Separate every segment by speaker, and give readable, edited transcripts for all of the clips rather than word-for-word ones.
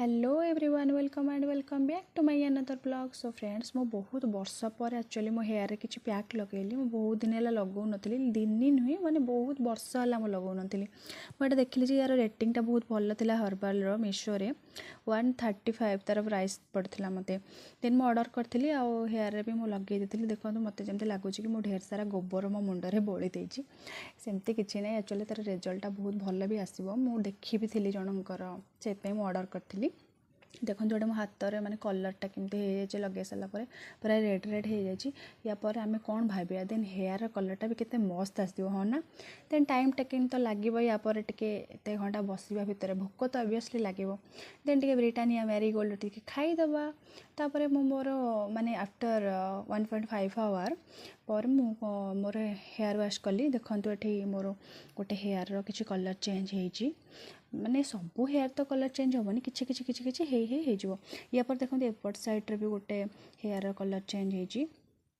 Speaker 1: Hello everyone welcome back to my another blog. So friends मो बहुत वर्ष पर एक्चुअली मो हेयर किसी पैक लगेली मो बहुत दिन है लगौ नी दिन नुहे माने बहुत वर्ष है मुझे लगौ नी मुझे देखिली यार रेटिंगटा बहुत भल था हर्बाल मीशो रे 135 तार प्राइस पड़ता मत देन मुझे ऑर्डर करी आउ हेयर भी मुझे लगे देती देखो मत जमी लगुच कि मुझे ढेर सारा गोबर मो मुंडे बोली देती सेमती किसी ना एक्चुअली तार रिजल्टा बहुत भल भी आसो मुझे देखी भी थी जनकर से ऑर्डर करी देखो जोड़े मो हाथ में माने कलरटा केमती लगे सारा पूरा रेड रेड हो जाए या पर आम कौन भाविया देन हेयर कलरटा भी केते मस्त आसो हाँ ना देन टाइम टेकिंग तो लगे या पर टे एत घंटा बसवा भितर भोक तो ऑब्वियसली लगे देन टे ब्रिटानिया मैरीगोल्ड टी खाईदबा तापर मोर माने आफ्टर 1.5 आवर पर मोर हेयर वाश कली देखो ये मोर गोटे हेयर किसी कलर चेंज हो माने सबू हेयर तो कलर चेंज होनी किछि किछि किछि किछि हो या पर देखो एपट साइड रे भी गोटे हेयर कलर चेंज हो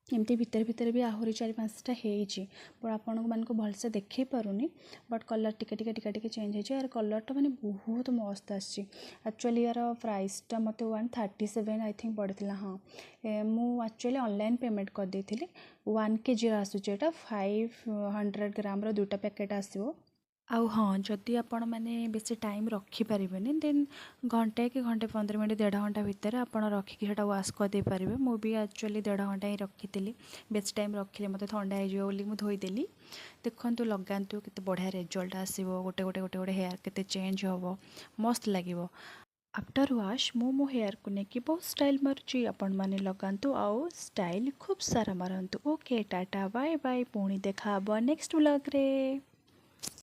Speaker 1: एमती भितर भितर भी आहरी 4-5टा पर आपण मानक भलसे देखी पारुनी बट कलर टिके टिके टिके टिके चेंज हो यार कलरटा माने बहुत मस्त आसी एक्चुअली यार प्राइसटा मत 137 आई थिंक पड़ता हाँ मु एक्चुअली ऑनलाइन पेमेंट कर देती 1 kg आसूचे 500 ग्राम रो 2टा पैकेट आसो आउ हाँ जदि आपण मैंने बेसी टाइम रखिपारे देन घंटे कि घंटे 15 मिनट 1.5 घंटा भितर आपड़ रखिकी सेटा वाश करदे पारे मुझे एक्चुअली 1.5 घंटा ही रखी बेस टाइम रखिले मत ठंडा हो मुझे धोईदेली देखु लगातु केते बढ़िया रिजल्ट आसो गोटे गोटे गोटे गोटे हेयर केते चेंज हम मस्त लगे आफ्टर वाश मो हेयर को लेकिन बहुत स्टाइल मारुची आपण माने लगातु आउ स्टाइल खूब सारा मारंतु ओके टाटा बाय बाय पुणी देखा नेक्स्ट व्लॉग रे।